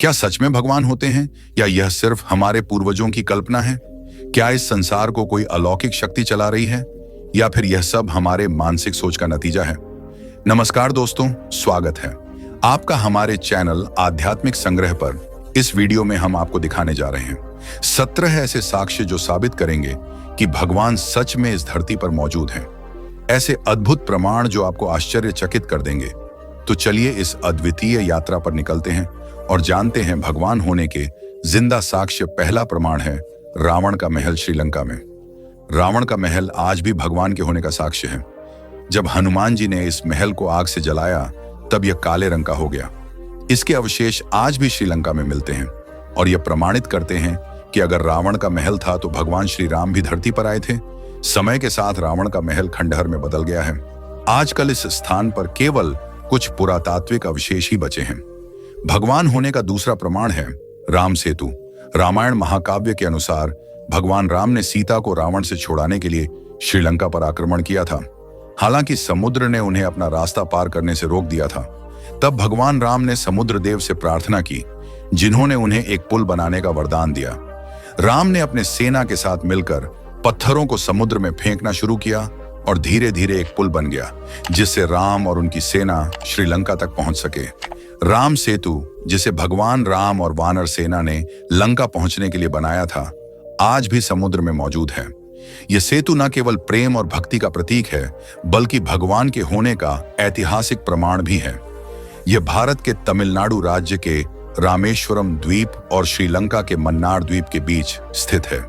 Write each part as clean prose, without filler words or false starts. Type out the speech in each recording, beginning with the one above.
क्या सच में भगवान होते हैं या यह सिर्फ हमारे पूर्वजों की कल्पना है? क्या इस संसार को कोई अलौकिक शक्ति चला रही है या फिर यह सब हमारे मानसिक सोच का नतीजा है? नमस्कार दोस्तों, स्वागत है आपका हमारे चैनल आध्यात्मिक संग्रह पर। इस वीडियो में हम आपको दिखाने जा रहे हैं 17 ऐसे साक्ष्य जो साबित करेंगे कि भगवान सच में इस धरती पर मौजूद हैं। ऐसे अद्भुत प्रमाण जो आपको आश्चर्यचकित कर देंगे। तो चलिए इस अद्वितीय यात्रा पर निकलते हैं और जानते हैं भगवान होने के जिंदा साक्ष्य। पहला प्रमाण है रावण का महल श्रीलंका में। रावण का महल आज भी भगवान के होने का साक्ष्य है। जब हनुमान जी ने इस महल को आग से जलाया तब यह काले रंग का हो गया। इसके अवशेष आज भी श्रीलंका में मिलते हैं और यह प्रमाणित करते हैं कि अगर रावण का महल था तो भगवान श्री राम भी धरती पर आए थे। समय के साथ रावण का महल खंडहर में बदल गया है। आजकल इस स्थान पर केवल कुछ पुरातात्विक अवशेष ही बचे हैं। भगवान होने का दूसरा प्रमाण है राम सेतु। रामायण महाकाव्य के अनुसार भगवान राम ने सीता को रावण से छुड़ाने के लिए श्रीलंका पर आक्रमण किया था। हालांकि समुद्र ने उन्हें अपना रास्ता पार करने से रोक दिया था। तब भगवान राम ने समुद्र देव से प्रार्थना की, जिन्होंने उन्हें एक पुल बनाने का वरदान दिया। राम ने अपने सेना के साथ मिलकर पत्थरों को समुद्र में फेंकना शुरू किया और धीरे धीरे एक पुल बन गया, जिससे राम और उनकी सेना श्रीलंका तक पहुंच सके। राम सेतु, जिसे भगवान राम और वानर सेना ने लंका पहुंचने के लिए बनाया था, आज भी समुद्र में मौजूद है। यह सेतु न केवल प्रेम और भक्ति का प्रतीक है, बल्कि भगवान के होने का ऐतिहासिक प्रमाण भी है। यह भारत के तमिलनाडु राज्य के रामेश्वरम द्वीप और श्रीलंका के मन्नार द्वीप के बीच स्थित है।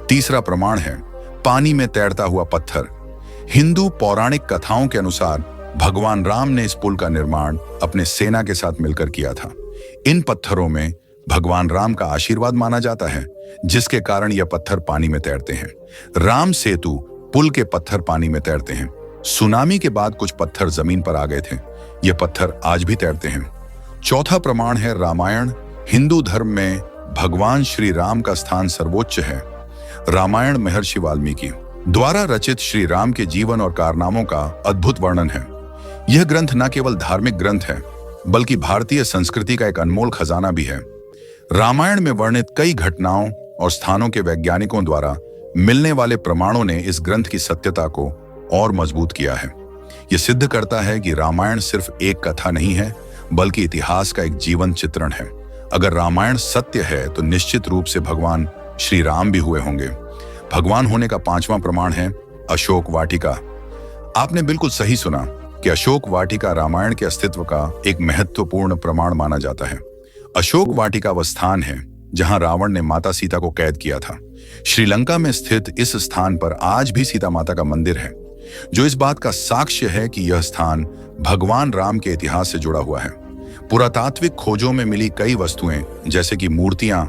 तीसरा प्रमाण है पानी में तैरता हुआ पत्थर। हिंदू पौराणिक कथाओं के अनुसार भगवान राम ने इस पुल का निर्माण अपने सेना के साथ मिलकर किया था। इन पत्थरों में भगवान राम का आशीर्वाद माना जाता है, जिसके कारण यह पत्थर पानी में तैरते हैं। राम सेतु पुल के पत्थर पानी में तैरते हैं। सुनामी के बाद कुछ पत्थर जमीन पर आ गए थे। ये पत्थर आज भी तैरते हैं। चौथा प्रमाण है रामायण। हिंदू धर्म में भगवान श्री राम का स्थान सर्वोच्च है। रामायण महर्षि वाल्मीकि द्वारा रचित श्री राम के जीवन और कारनामों का अद्भुत वर्णन है। यह ग्रंथ न केवल धार्मिक ग्रंथ है, बल्कि भारतीय संस्कृति का एक अनमोल खजाना भी है। रामायण में वर्णित कई घटनाओं और स्थानों के वैज्ञानिकों द्वारा मिलने वाले प्रमाणों ने इस ग्रंथ की सत्यता को और मजबूत किया है। यह सिद्ध करता है कि रामायण सिर्फ एक कथा नहीं है, बल्कि इतिहास का एक जीवंत चित्रण है। अगर रामायण सत्य है तो निश्चित रूप से भगवान श्री राम भी हुए होंगे। भगवान होने का पांचवां प्रमाण है अशोक वाटिका। आपने बिल्कुल सही सुना कि अशोक वाटिका रामायण के अस्तित्व का एक महत्वपूर्ण प्रमाण माना जाता है। अशोक वाटिका वह स्थान है जहां रावण ने माता सीता को कैद किया था। श्रीलंका में स्थित इस स्थान पर आज भी सीता माता का मंदिर है, जो इस बात का साक्ष्य है कि यह स्थान भगवान राम के इतिहास से जुड़ा हुआ है। पुरातात्विक खोजों में मिली कई वस्तुएं, जैसे कि मूर्तियां,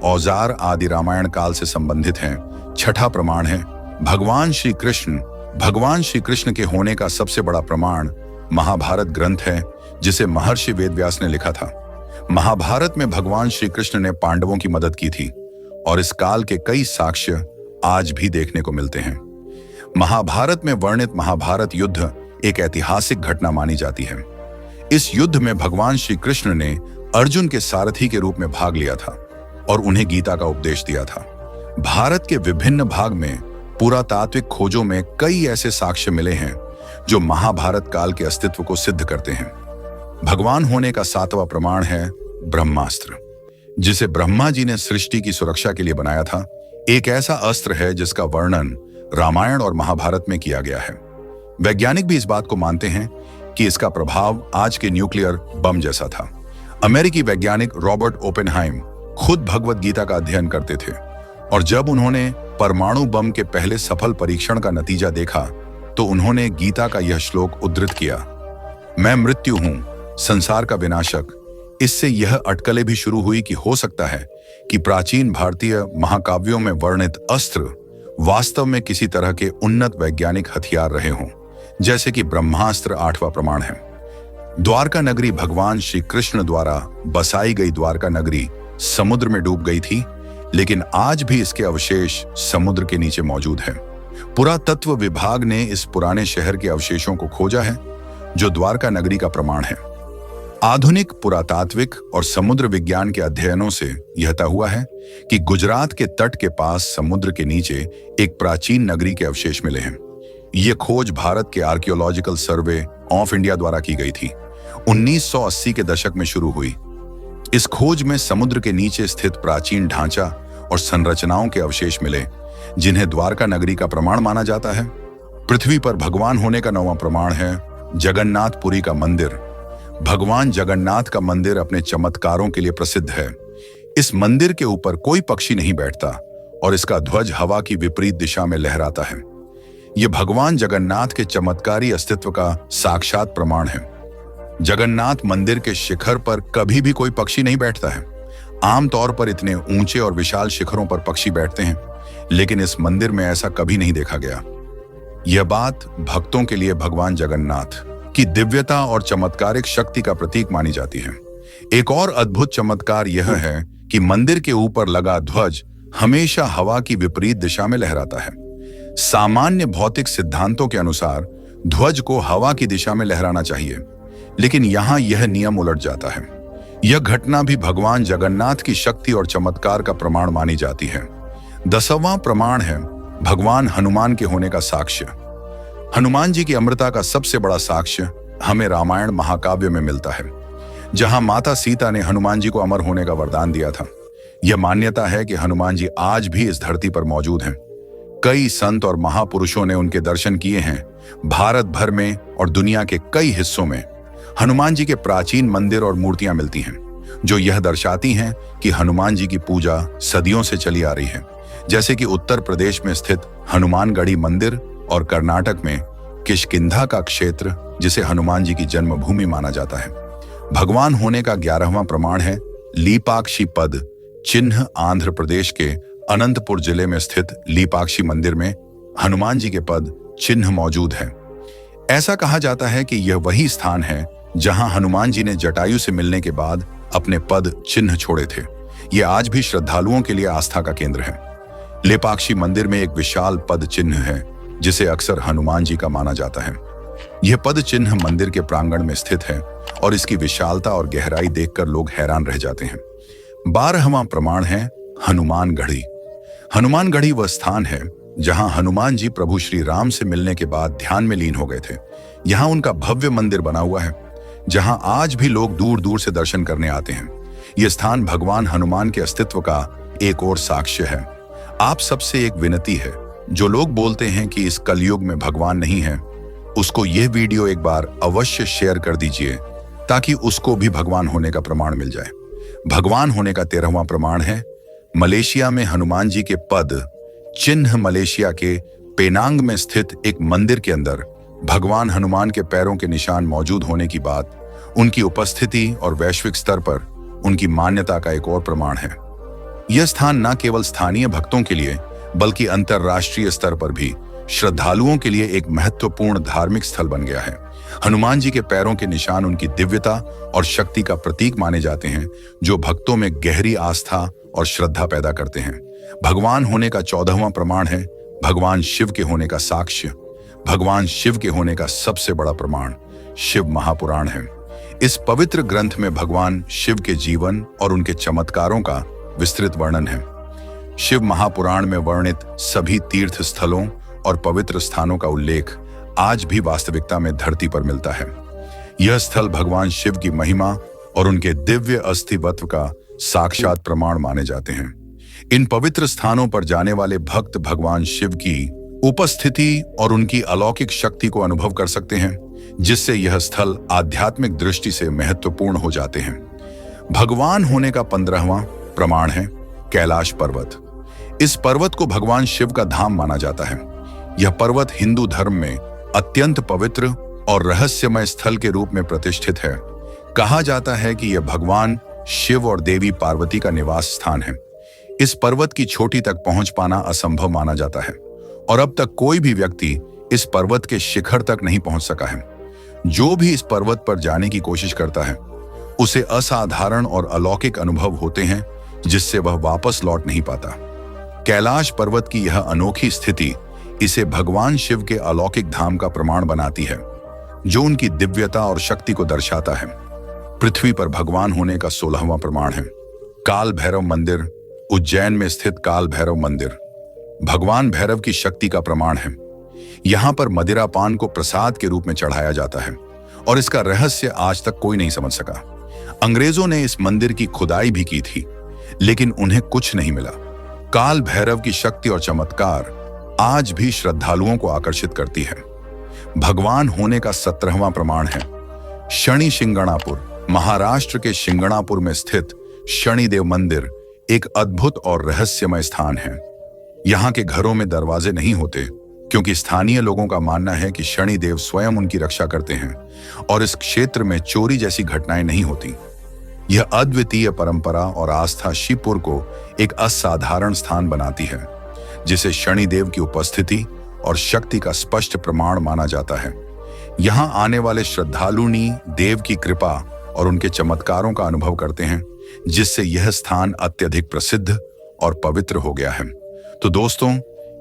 औजार आदि रामायण काल से संबंधित हैं। छठा प्रमाण है भगवान श्री कृष्ण। भगवान श्री कृष्ण के होने का सबसे बड़ा प्रमाण महाभारत ग्रंथ है, जिसे महर्षि वेदव्यास ने लिखा था। महाभारत में भगवान श्री कृष्ण ने पांडवों की मदद की थी और इस काल के कई साक्ष्य आज भी देखने को मिलते हैं। महाभारत में वर्णित महाभारत युद्ध एक ऐतिहासिक घटना मानी जाती है। इस युद्ध में भगवान श्री कृष्ण ने अर्जुन के सारथी के रूप में भाग लिया था और उन्हें गीता का उपदेश दिया था। भारत के विभिन्न भाग में पुरातात्विक खोजों में कई ऐसे साक्ष्य मिले हैं जो महाभारत काल के अस्तित्व को सिद्ध करते हैं। भगवान होने का सातवां प्रमाण है ब्रह्मास्त्र, जिसे ब्रह्मा जी ने सृष्टि की सुरक्षा के लिए बनाया था। एक ऐसा अस्त्र है जिसका वर्णन रामायण और महाभारत में किया गया है। वैज्ञानिक भी इस बात को मानते हैं कि इसका प्रभाव आज के न्यूक्लियर बम जैसा था। अमेरिकी वैज्ञानिक रॉबर्ट ओपेनहाइम खुद भगवत गीता का अध्ययन करते थे और जब उन्होंने परमाणु बम के पहले सफल परीक्षण का नतीजा देखा तो उन्होंने गीता का यह श्लोक उद्धृत किया, मैं मृत्यु हूं, संसार का विनाशक। इससे यह अटकलें भी शुरू हुई कि हो सकता है कि प्राचीन भारतीय महाकाव्यों में वर्णित अस्त्र वास्तव में किसी तरह के उन्नत वैज्ञानिक हथियार रहे हों, जैसे कि ब्रह्मास्त्र आठवां प्रमाण है। द्वारका नगरी भगवान श्री कृष्ण द्वारा बसाई गई द्वारका नगरी समुद्र में डूब गई थी, लेकिन आज भी इसके अवशेष समुद्र के नीचे मौजूद है। पुरातत्व विभाग ने इस पुराने शहर के अवशेषों को खोजा है, जो द्वारका नगरी का प्रमाण है। आधुनिक पुरातात्विक और समुद्र विज्ञान के अध्ययनों से यह तय हुआ है कि गुजरात के तट के पास समुद्र के नीचे एक प्राचीन नगरी के अवशेष मिले हैं। ये खोज भारत के आर्कियोलॉजिकल सर्वे ऑफ इंडिया द्वारा की गई थी। 1980 के दशक में शुरू हुई। इस खोज में समुद्र के नीचे स्थित प्राचीन ढांचा और संरचनाओं के अवशेष मिले, जिन्हें द्वारका नगरी का प्रमाण माना जाता है। पृथ्वी पर भगवान होने का 9वां प्रमाण है जगन्नाथपुरी का मंदिर। भगवान जगन्नाथ का मंदिर अपने चमत्कारों के लिए प्रसिद्ध है। इस मंदिर के ऊपर कोई पक्षी नहीं बैठता और इसका ध्वज हवा की विपरीत दिशा में लहराता है। यह भगवान जगन्नाथ के चमत्कारी अस्तित्व का साक्षात प्रमाण है। जगन्नाथ मंदिर के शिखर पर कभी भी कोई पक्षी नहीं बैठता है। आमतौर पर इतने ऊंचे और विशाल शिखरों पर पक्षी बैठते हैं, लेकिन इस मंदिर में ऐसा कभी नहीं देखा गया। यह बात भक्तों के लिए भगवान जगन्नाथ की दिव्यता और चमत्कारिक शक्ति का प्रतीक मानी जाती है। एक और अद्भुत चमत्कार यह है कि मंदिर के ऊपर लगा ध्वज हमेशा हवा की विपरीत दिशा में लहराता है। सामान्य भौतिक सिद्धांतों के अनुसार ध्वज को हवा की दिशा में लहराना चाहिए, लेकिन यहां यह नियम उलट जाता है। यह घटना भी भगवान जगन्नाथ की शक्ति और चमत्कार का प्रमाण मानी जाती है। 10वां प्रमाण है भगवान हनुमान के होने का साक्ष्य। हनुमान जी की अमरता का सबसे बड़ा साक्ष्य हमें रामायण महाकाव्य में मिलता है, जहां माता सीता ने हनुमान जी को अमर होने का वरदान दिया था। यह मान्यता है कि हनुमान जी आज भी इस धरती पर मौजूद हैं। कई संत और महापुरुषों ने उनके दर्शन किए हैं। भारत भर में और दुनिया के कई हिस्सों में हनुमान जी के प्राचीन मंदिर और मूर्तियां मिलती हैं, जो यह दर्शाती हैं कि हनुमान जी की पूजा सदियों से चली आ रही है। जैसे कि उत्तर प्रदेश में स्थित हनुमानगढ़ी मंदिर और कर्नाटक में किष्किंधा का क्षेत्र, जिसे हनुमान जी की जन्मभूमि माना जाता है। भगवान होने का 11वां प्रमाण है लीपाक्षी पद चिन्ह। आंध्र प्रदेश के अनंतपुर जिले में स्थित लीपाक्षी मंदिर में हनुमान जी के पद चिन्ह मौजूद है। ऐसा कहा जाता है कि यह वही स्थान है जहां हनुमान जी ने जटायु से मिलने के बाद अपने पद चिन्ह छोड़े थे। यह आज भी श्रद्धालुओं के लिए आस्था का केंद्र है। लेपाक्षी मंदिर में एक विशाल पद चिन्ह है, जिसे अक्सर हनुमान जी का माना जाता है। यह पद चिन्ह मंदिर के प्रांगण में स्थित है और इसकी विशालता और गहराई देखकर लोग हैरान रह जाते हैं। 12वां प्रमाण है हनुमानगढ़ी। हनुमानगढ़ी वह स्थान है जहां हनुमान जी प्रभु श्री राम से मिलने के बाद ध्यान में लीन हो गए थे। यहां उनका भव्य मंदिर बना हुआ है, जहां आज भी लोग दूर दूर से दर्शन करने आते हैं। यह स्थान भगवान हनुमान के अस्तित्व का एक और साक्ष्य है। आप सबसे एक विनती है, जो लोग बोलते हैं कि इस कलयुग में भगवान नहीं है, उसको यह वीडियो एक बार अवश्य शेयर कर दीजिए, ताकि उसको भी भगवान होने का प्रमाण मिल जाए। भगवान होने का 13वां प्रमाण है मलेशिया में हनुमान जी के पद चिन्ह। मलेशिया के पेनांग में स्थित एक मंदिर के अंदर भगवान हनुमान के पैरों के निशान मौजूद होने की बात, उनकी उपस्थिति और वैश्विक स्तर पर उनकी मान्यता का एक और प्रमाण है। यह स्थान न केवल स्थानीय भक्तों के लिए बल्कि अंतर्राष्ट्रीय स्तर पर भी श्रद्धालुओं के लिए एक महत्वपूर्ण धार्मिक स्थल बन गया है। हनुमान जी के पैरों के निशान उनकी दिव्यता और शक्ति का प्रतीक माने जाते हैं, जो भक्तों में गहरी आस्था और श्रद्धा पैदा करते हैं। भगवान होने का 14वां प्रमाण है भगवान शिव के होने का साक्ष्य। भगवान शिव के होने का सबसे बड़ा प्रमाण शिव महापुराण है। इस पवित्र ग्रंथ में भगवान शिव के जीवन और उनके चमत्कारों का विस्तृत वर्णन है। शिव महापुराण में वर्णित सभी तीर्थ स्थलों और पवित्र स्थानों का उल्लेख आज भी वास्तविकता में धरती पर मिलता है। यह स्थल भगवान शिव की महिमा और उनके दिव्य अस्तित्व का साक्षात प्रमाण माने जाते हैं। इन पवित्र स्थानों पर जाने वाले भक्त भगवान शिव की उपस्थिति और उनकी अलौकिक शक्ति को अनुभव कर सकते हैं, जिससे यह स्थल आध्यात्मिक दृष्टि से महत्वपूर्ण हो जाते हैं। भगवान होने का 15वां प्रमाण है कैलाश पर्वत। इस पर्वत को भगवान शिव का धाम माना जाता है। यह पर्वत हिंदू धर्म में अत्यंत पवित्र और रहस्यमय स्थल के रूप में प्रतिष्ठित है। कहा जाता है कि यह भगवान शिव और देवी पार्वती का निवास स्थान है। इस पर्वत की चोटी तक पहुंच पाना असंभव माना जाता है और अब तक कोई भी व्यक्ति इस पर्वत के शिखर तक नहीं पहुंच सका है। जो भी इस पर्वत पर जाने की कोशिश करता है, उसे असाधारण और अलौकिक अनुभव होते हैं, जिससे वह वापस लौट नहीं पाता। कैलाश पर्वत की यह अनोखी स्थिति इसे भगवान शिव के अलौकिक धाम का प्रमाण बनाती है, जो उनकी दिव्यता और शक्ति को दर्शाता है। पृथ्वी पर भगवान होने का 16वां प्रमाण है। काल भैरव मंदिर, उज्जैन में स्थित काल भैरव मंदिर भगवान भैरव की शक्ति का प्रमाण है। यहाँ पर मदिरा पान को प्रसाद के रूप में चढ़ाया जाता है और इसका रहस्य आज तक कोई नहीं समझ सका। अंग्रेजों ने इस मंदिर की खुदाई भी की थी, लेकिन उन्हें कुछ नहीं मिला। काल भैरव की शक्ति और चमत्कार आज भी श्रद्धालुओं को आकर्षित करती है। भगवान होने का 17वां प्रमाण है शनि शिंगणापुर। महाराष्ट्र के शिंगणापुर में स्थित शनिदेव मंदिर एक अद्भुत और रहस्यमय स्थान है। यहाँ के घरों में दरवाजे नहीं होते, क्योंकि स्थानीय लोगों का मानना है कि शनिदेव स्वयं उनकी रक्षा करते हैं और इस क्षेत्र में चोरी जैसी घटनाएं नहीं होती। यह अद्वितीय परंपरा और आस्था शिवपुर को एक असाधारण स्थान बनाती है, जिसे शनिदेव की उपस्थिति और शक्ति का स्पष्ट प्रमाण माना जाता है। यहाँ आने वाले श्रद्धालुनी देव की कृपा और उनके चमत्कारों का अनुभव करते हैं, जिससे यह स्थान अत्यधिक प्रसिद्ध और पवित्र हो गया है। तो दोस्तों,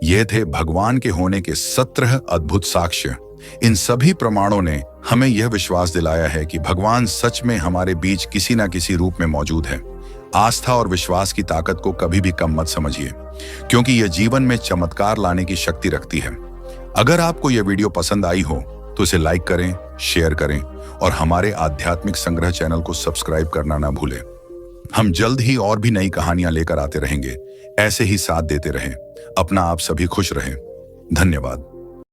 ये थे भगवान के होने के 17 अद्भुत साक्ष्य। इन सभी प्रमाणों ने हमें यह विश्वास दिलाया है कि भगवान सच में हमारे बीच किसी न किसी रूप में मौजूद है। आस्था और विश्वास की ताकत को कभी भी कम मत समझिए, क्योंकि यह जीवन में चमत्कार लाने की शक्ति रखती है। अगर आपको यह वीडियो पसंद आई हो तो इसे लाइक करें, शेयर करें और हमारे आध्यात्मिक संग्रह चैनल को सब्सक्राइब करना ना भूलें। हम जल्द ही और भी नई कहानियां लेकर आते रहेंगे। ऐसे ही साथ देते रहें। अपना आप सभी खुश रहें। धन्यवाद।